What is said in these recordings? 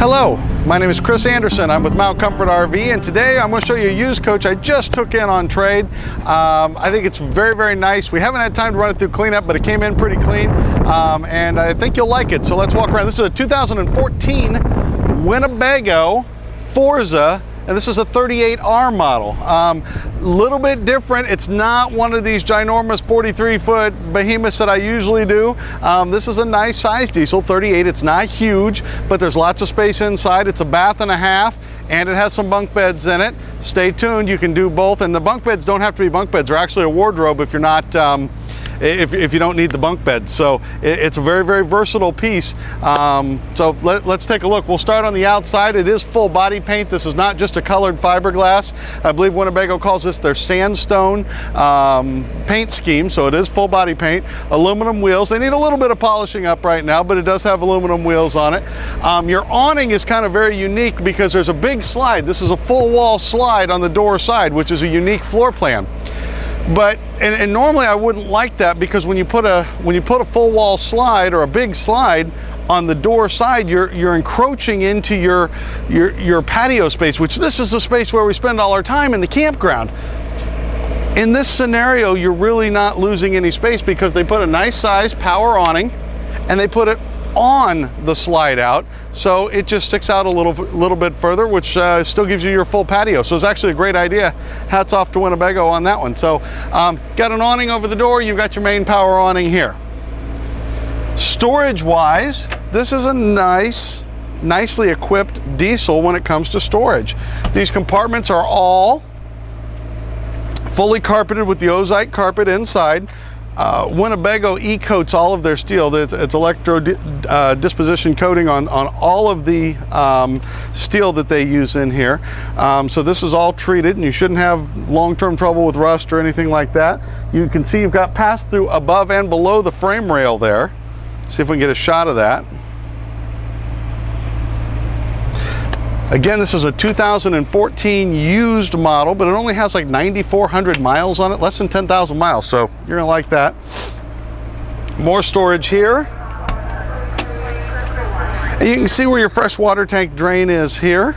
Hello, my name is Chris Anderson. I'm with Mount Comfort RV, and today I'm going to show you a used coach I just took in on trade. I think it's very, very nice. We haven't had time to run it through cleanup, but it came in pretty clean, and I think you'll like it. So let's walk around. This is a 2014 Winnebago Forza, and this is a 38R model. Little bit different. It's not one of these ginormous 43-foot behemoths that I usually do. This is a nice size diesel, 38. It's not huge, but there's lots of space inside. It's a bath and a half, and it has some bunk beds in it. Stay tuned, you can do both, and the bunk beds don't have to be bunk beds. They're actually a wardrobe if you're not if you don't need the bunk beds. So it's a very, very versatile piece. So let's take a look. We'll start on the outside. It is full body paint. This is not just a colored fiberglass. I believe Winnebago calls this their sandstone paint scheme. So it is full body paint. Aluminum wheels. They need a little bit of polishing up right now, but it does have aluminum wheels on it. Your awning is kind of very unique because there's a big slide. This is a full wall slide on the door side, which is a unique floor plan. But and normally I wouldn't like that, because when you put a full wall slide or a big slide on the door side, you're encroaching into your patio space, which this is the space where we spend all our time in the campground. In this scenario, you're really not losing any space because they put a nice size power awning and they put it on the slide out, so it just sticks out a little bit further, which still gives you your full patio. So it's actually a great idea. Hats off to Winnebago on that one. So got an awning over the door. You've got your main power awning here. Storage wise, this is a nicely equipped diesel when it comes to storage. These compartments are all fully carpeted with the Ozite carpet inside. Winnebago e-coats all of their steel. It's electro disposition coating on all of the steel that they use in here. So this is all treated, and you shouldn't have long-term trouble with rust or anything like that. You can see you've got pass-through above and below the frame rail there. See if we can get a shot of that. Again, this is a 2014 used model, but it only has like 9,400 miles on it, less than 10,000 miles, so you're gonna like that. More storage here. And you can see where your freshwater tank drain is here.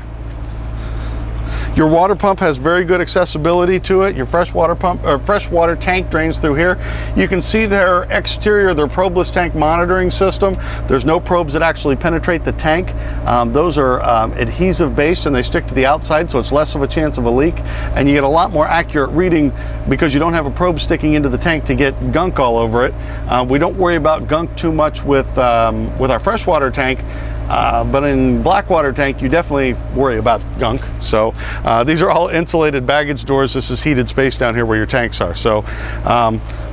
Your water pump has very good accessibility to it. Your freshwater pump or freshwater tank drains through here. You can see their exterior, their probeless tank monitoring system. There's no probes that actually penetrate the tank. Those are adhesive based, and they stick to the outside, so it's less of a chance of a leak. And you get a lot more accurate reading because you don't have a probe sticking into the tank to get gunk all over it. We don't worry about gunk too much with our freshwater tank. But in blackwater tank, you definitely worry about gunk. So these are all insulated baggage doors. This is heated space down here where your tanks are. So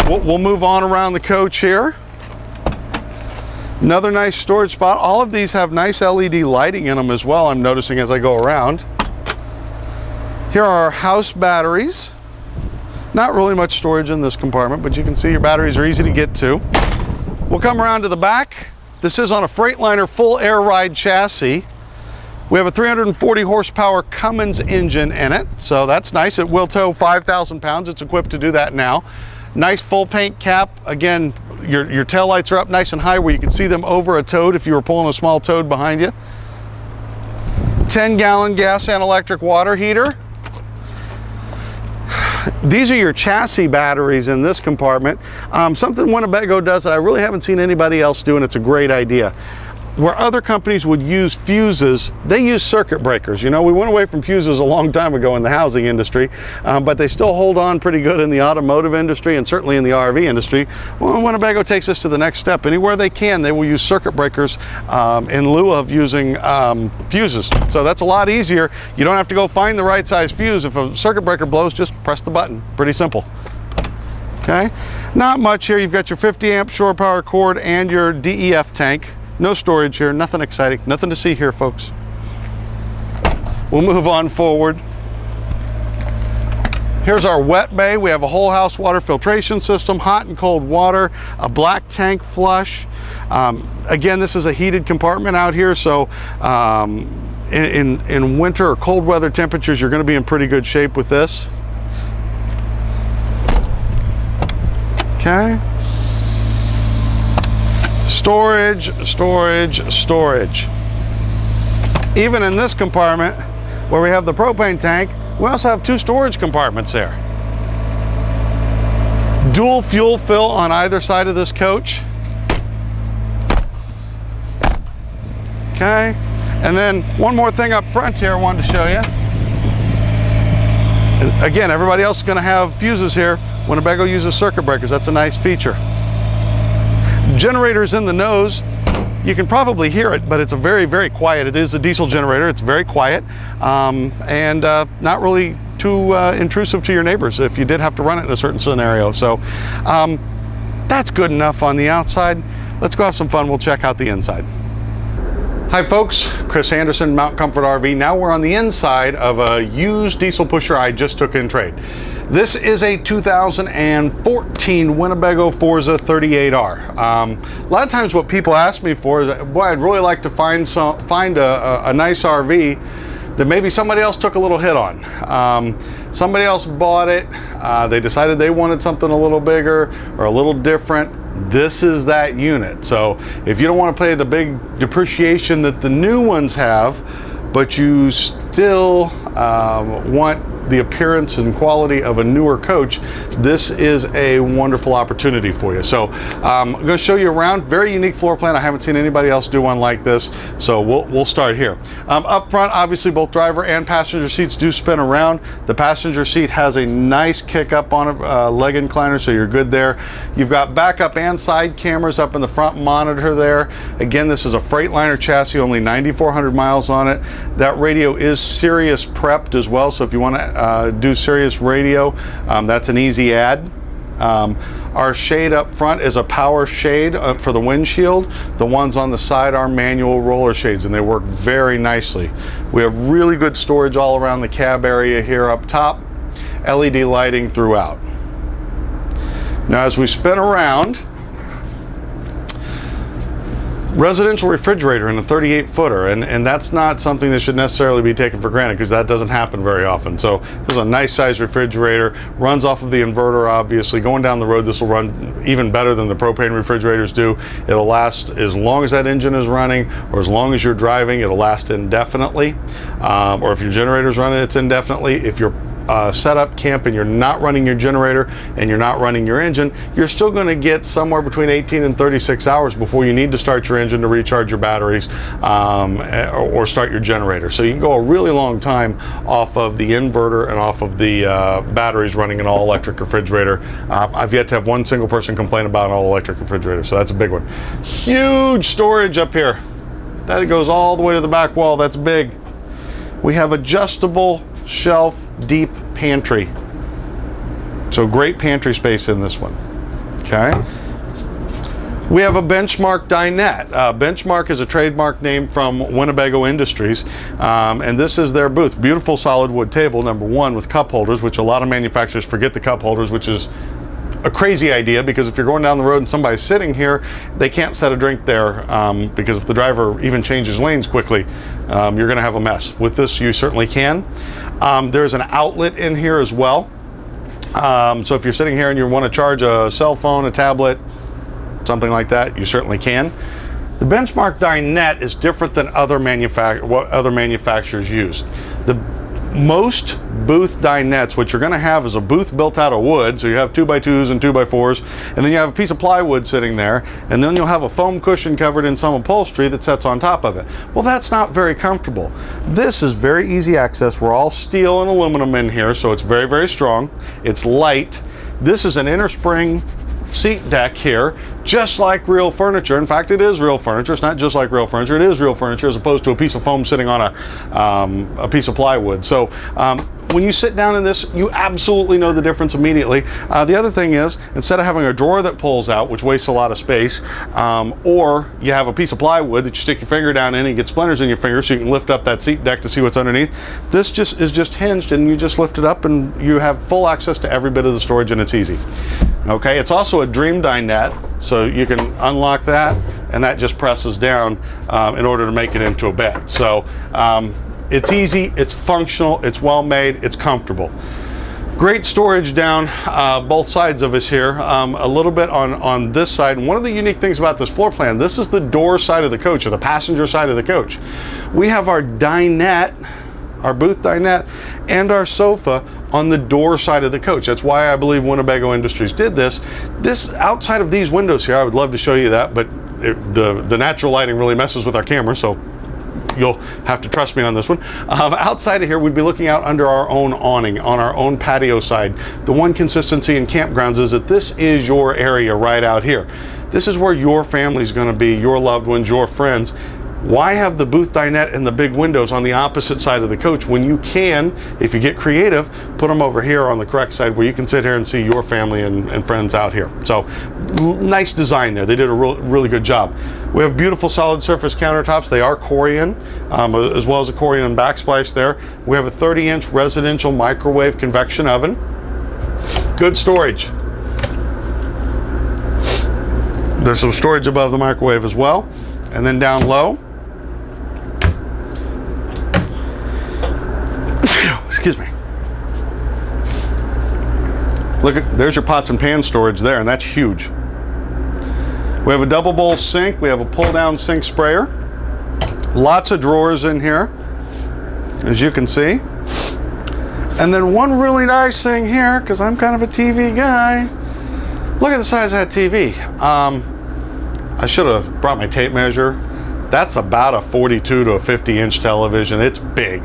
we'll move on around the coach here. Another nice storage spot. All of these have nice LED lighting in them as well, I'm noticing as I go around. Here are our house batteries. Not really much storage in this compartment, but you can see your batteries are easy to get to. We'll come around to the back. This is on a Freightliner full air ride chassis. We have a 340 horsepower Cummins engine in it, so that's nice. It will tow 5,000 pounds. It's equipped to do that now. Nice full paint cap. Again, your tail lights are up nice and high where you can see them over a toad if you were pulling a small toad behind you. 10-gallon gas and electric water heater. These are your chassis batteries in this compartment. Something Winnebago does that I really haven't seen anybody else do, and it's a great idea. Where other companies would use fuses, they use circuit breakers. You know, we went away from fuses a long time ago in the housing industry, but they still hold on pretty good in the automotive industry and certainly in the RV industry. Well, Winnebago takes us to the next step. Anywhere they can, they will use circuit breakers in lieu of using fuses. So that's a lot easier. You don't have to go find the right size fuse. If a circuit breaker blows, just press the button. Pretty simple. Okay, not much here. You've got your 50 amp shore power cord and your DEF tank. No storage here, nothing exciting, nothing to see here, folks. We'll move on forward. Here's our wet bay. We have a whole house water filtration system, hot and cold water, a black tank flush. Again, this is a heated compartment out here, so in winter or cold weather temperatures, you're gonna be in pretty good shape with this. Okay. Storage, storage, storage. even in this compartment where we have the propane tank, we also have 2 storage compartments there. Dual fuel fill on either side of this coach. Okay, and then one more thing up front here I wanted to show you. Again, everybody else is going to have fuses here. Winnebago uses circuit breakers. That's a nice feature. Generators in the nose. You can probably hear it, but it's a very, very quiet. It is a diesel generator. It's very quiet and not really too intrusive to your neighbors if you did have to run it in a certain scenario. So that's good enough on the outside. Let's go have some fun. We'll check out the inside. Hi folks, Chris Anderson, Mount Comfort RV. Now we're on the inside of a used diesel pusher I just took in trade. This is a 2014 Winnebago Forza 38R. A lot of times what people ask me for is, boy, I'd really like to find a nice RV that maybe somebody else took a little hit on. Somebody else bought it, they decided they wanted something a little bigger or a little different. This is that unit. So if you don't want to pay the big depreciation that the new ones have, but you still want the appearance and quality of a newer coach, this is a wonderful opportunity for you. So I'm going to show you around. Very unique floor plan. I haven't seen anybody else do one like this, so we'll start here. Up front, obviously both driver and passenger seats do spin around. The passenger seat has a nice kick up on a leg incliner, so you're good there. You've got backup and side cameras up in the front monitor there. Again, this is a Freightliner chassis, only 9,400 miles on it. That radio is Sirius prepped as well, so if you want to do Sirius radio, that's an easy add. Our shade up front is a power shade for the windshield. The ones on the side are manual roller shades, and they work very nicely. We have really good storage all around the cab area here up top. LED lighting throughout. Now as we spin around, residential refrigerator in a 38-footer, and that's not something that should necessarily be taken for granted because that doesn't happen very often. So this is a nice size refrigerator, runs off of the inverter obviously. Going down the road, this will run even better than the propane refrigerators do. It'll last as long as that engine is running, or as long as you're driving. It'll last indefinitely, or if your generator's running, it's indefinitely. If you're set up camp and you're not running your generator and you're not running your engine, you're still going to get somewhere between 18 and 36 hours before you need to start your engine to recharge your batteries or start your generator. So you can go a really long time off of the inverter and off of the batteries running an all-electric refrigerator. I've yet to have one single person complain about an all-electric refrigerator, so that's a big one. Huge storage up here. That goes all the way to the back wall. That's big. We have adjustable shelf deep pantry, so great pantry space in this one. Okay, we have a Benchmark dinette. Benchmark is a trademark name from Winnebago Industries, and this is their booth. Beautiful solid wood table, number one, with cup holders, which a lot of manufacturers forget the cup holders, which is a crazy idea, because if you're going down the road and somebody's sitting here, they can't set a drink there, because if the driver even changes lanes quickly, you're going to have a mess. With this, you certainly can. There's an outlet in here as well. So if you're sitting here and you want to charge a cell phone, a tablet, something like that, you certainly can. The Benchmark dinette is different than what other manufacturers use. Most booth dinettes, what you're going to have is a booth built out of wood, so you have 2x2s and 2x4s, and then you have a piece of plywood sitting there, and then you'll have a foam cushion covered in some upholstery that sets on top of it. Well, that's not very comfortable. This is very easy access. We're all steel and aluminum in here, so it's very, very strong. It's light. This is an inner spring seat deck here, just like real furniture. In fact, it is real furniture. It's not just like real furniture. It is real furniture, as opposed to a piece of foam sitting on a piece of plywood. So when you sit down in this, you absolutely know the difference immediately. The other thing is, instead of having a drawer that pulls out, which wastes a lot of space, or you have a piece of plywood that you stick your finger down in and you get splinters in your finger so you can lift up that seat deck to see what's underneath, this is just hinged, and you just lift it up and you have full access to every bit of the storage, and it's easy. Okay, it's also a Dream dinette, so you can unlock that, and that just presses down in order to make it into a bed. So it's easy, it's functional, it's well made, it's comfortable. Great storage down both sides of us here. A little bit on this side. And one of the unique things about this floor plan, this is the door side of the coach, or the passenger side of the coach. We have our dinette, our booth dinette, and our sofa on the door side of the coach. That's why I believe Winnebago Industries did this. This, outside of these windows here, I would love to show you that, but the natural lighting really messes with our camera, so you'll have to trust me on this one. Outside of here, we'd be looking out under our own awning on our own patio side. The one consistency in campgrounds is that this is your area right out here. This is where your family's going to be, your loved ones, your friends. Why have the booth dinette and the big windows on the opposite side of the coach when you can, if you get creative, put them over here on the correct side where you can sit here and see your family and friends out here. So nice design there. They did a really good job. We have beautiful solid surface countertops. They are Corian, as well as a Corian backsplash there. We have a 30-inch residential microwave convection oven. Good storage. There's some storage above the microwave as well. And then down low, excuse me. Look at, there's your pots and pans storage there, and that's huge. We have a double bowl sink. We have a pull down sink sprayer. Lots of drawers in here, as you can see. And then one really nice thing here, because I'm kind of a TV guy. Look at the size of that TV. I should have brought my tape measure. That's about a 42 to a 50-inch television. It's big.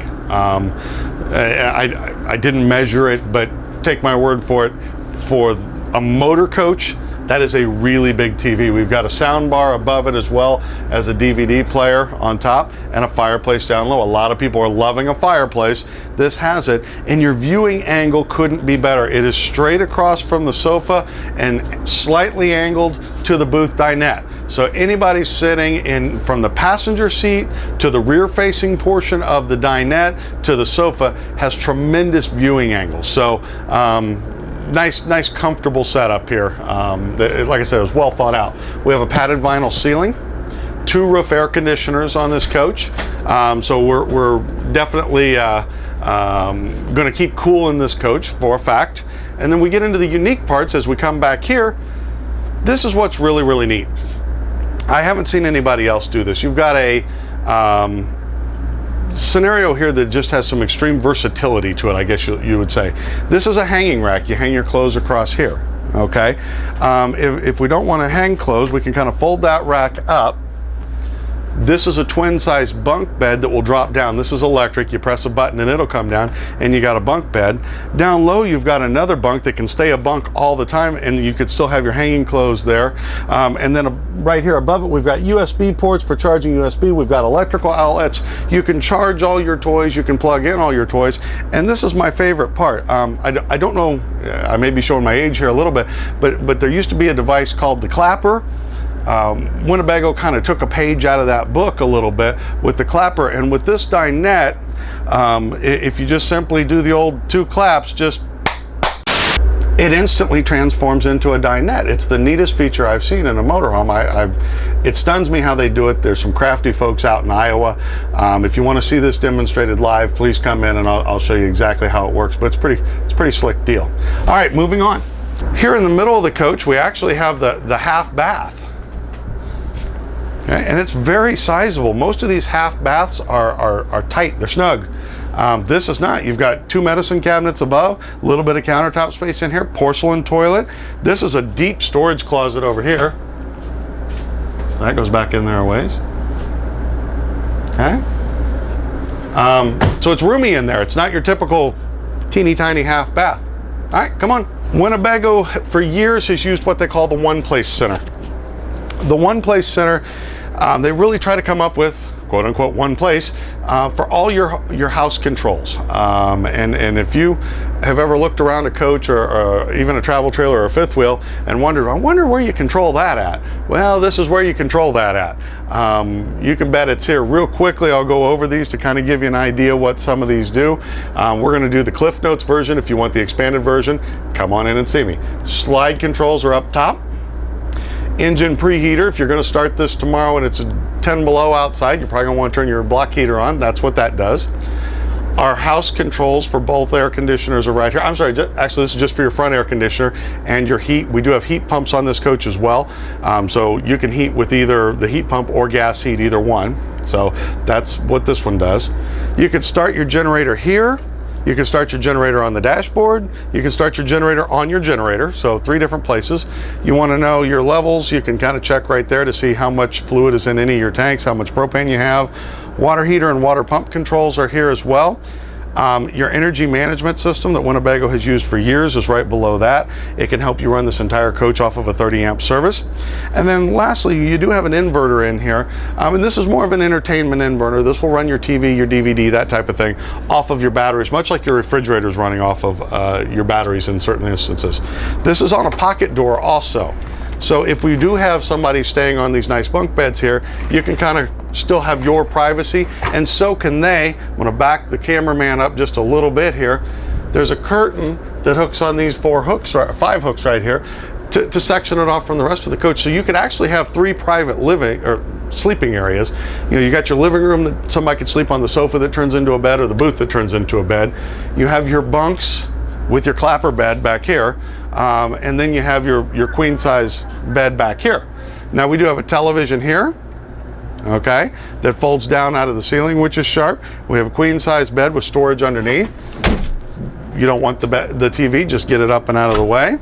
I didn't measure it, but take my word for it. For a motor coach, that is a really big TV. We've got a sound bar above it, as well as a DVD player on top and a fireplace down low. A lot of people are loving a fireplace. This has it, and your viewing angle couldn't be better. It is straight across from the sofa and slightly angled to the booth dinette. So anybody sitting in from the passenger seat to the rear facing portion of the dinette to the sofa has tremendous viewing angles. So nice comfortable setup here. Like I said, it was well thought out. We have a padded vinyl ceiling, 2 roof air conditioners on this coach. So we're definitely going to keep cool in this coach for a fact. And then we get into the unique parts as we come back here. This is what's really neat. I haven't seen anybody else do this. You've got a scenario here that just has some extreme versatility to it, I guess you would say. This is a hanging rack. You hang your clothes across here, okay? If we don't want to hang clothes, we can kind of fold that rack up. This is a twin size bunk bed that will drop down. This is electric. You press a button and it'll come down, and you got a bunk bed. Down low, you've got another bunk that can stay a bunk all the time, and you could still have your hanging clothes there. And then right here above it, we've got USB ports for charging USB. We've got electrical outlets. You can charge all your toys. You can plug in all your toys. And this is my favorite part. I don't know, I may be showing my age here a little bit, but there used to be a device called the clapper. Winnebago kind of took a page out of that book a little bit with the clapper, and with this dinette, if you just simply do the old 2 claps, it instantly transforms into a dinette. It's the neatest feature I've seen in a motorhome. It stuns me how they do it. There's some crafty folks out in Iowa. If you want to see this demonstrated live, please come in and I'll show you exactly how it works, but it's a pretty slick deal. All right, moving on. Here in the middle of the coach, we actually have the half bath. Okay, and it's very sizable. Most of these half baths are tight, they're snug. This is not. You've got 2 medicine cabinets above, a little bit of countertop space in here, porcelain toilet. This is a deep storage closet over here. That goes back in there a ways. Okay. So it's roomy in there. It's not your typical teeny tiny half bath. All right, come on. Winnebago for years has used what they call the one place center. The one place center, they really try to come up with quote unquote one place for all your house controls. And if you have ever looked around a coach or even a travel trailer or a fifth wheel and wondered, I wonder where you control that at. Well, this is where you control that at. You can bet it's here. Real quickly, I'll go over these to kind of give you an idea what some of these do. We're going to do the Cliff Notes version. If you want the expanded version, come on in and see me. Slide controls are up top. Engine preheater, if you're going to start this tomorrow and it's 10 below outside, you're probably going to want to turn your block heater on. That's what that does. Our house controls for both air conditioners are right here. I'm sorry, actually this is just for your front air conditioner and your heat. We do have heat pumps on this coach as well. So you can heat with either the heat pump or gas heat, either one. So that's what this one does. You can start your generator here. You can start your generator on the dashboard. You can start your generator on your generator. So 3 different places. You want to know your levels. You can kind of check right there to see how much fluid is in any of your tanks, how much propane you have. Water heater and water pump controls are here as well. Your energy management system that Winnebago has used for years is right below that. It can help you run this entire coach off of a 30 amp service. And then lastly, you do have an inverter in here. And this is more of an entertainment inverter. This will run your TV, your DVD, that type of thing off of your batteries, much like your refrigerator is running off of your batteries in certain instances. This is on a pocket door also. So if we do have somebody staying on these nice bunk beds here, you can kind of still have your privacy, and so can they. I'm going to back the cameraman up just a little bit here. There's a curtain that hooks on these 5 hooks right here to section it off from the rest of the coach. So you could actually have 3 private living or sleeping areas. You know, you got your living room that somebody could sleep on, the sofa that turns into a bed, or the booth that turns into a bed. You have your bunks with your clapper bed back here, and then you have your queen size bed back here. Now we do have a television here, okay, that folds down out of the ceiling, which is sharp. We have a queen size bed with storage underneath. You don't want the TV, just get it up and out of the way.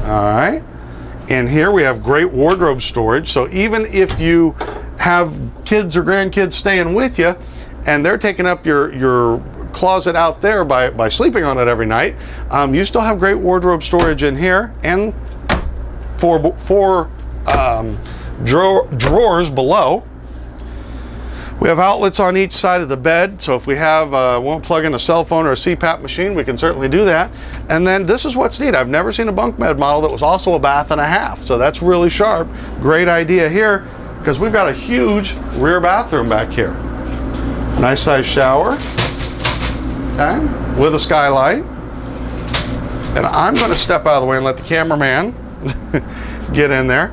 All right, and here we have great wardrobe storage. So even if you have kids or grandkids staying with you and they're taking up your closet out there by sleeping on it every night, you still have great wardrobe storage in here, and 4 drawers below. We have outlets on each side of the bed, so if we won't plug in a cell phone or a CPAP machine, we can certainly do that. And then this is what's neat. I've never seen a bunk bed model that was also a bath and a half, so that's really sharp. Great idea here, because we've got a huge rear bathroom back here. Nice size shower, okay, with a skylight. And I'm going to step out of the way and let the cameraman get in there.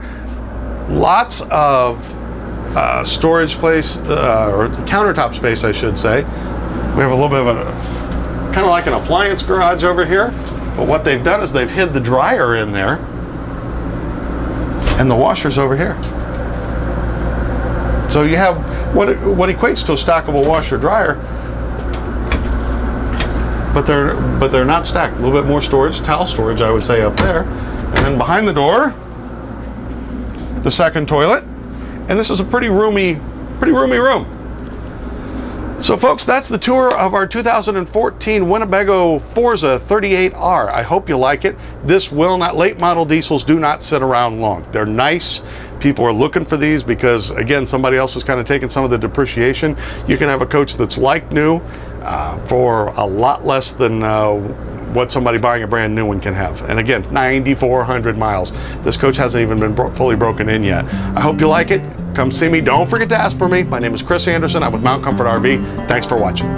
Lots of storage place, or countertop space, I should say. We have a little bit of kind of like an appliance garage over here, but what they've done is they've hid the dryer in there, and the washer's over here. So you have what equates to a stackable washer dryer, but they're not stacked. A little bit more storage, towel storage, I would say, up there. And then behind the door, the second toilet. And this is a pretty roomy room. So folks, that's the tour of our 2014 Winnebago Forza 38R. I hope you like it. Late model diesels do not sit around long. They're nice. People are looking for these because, again, somebody else is kind of taking some of the depreciation. You can have a coach that's like new for a lot less than what somebody buying a brand new one can have. And again, 9,400 miles. This coach hasn't even been fully broken in yet. I hope you like it. Come see me. Don't forget to ask for me. My name is Chris Anderson. I'm with Mount Comfort RV. Thanks for watching.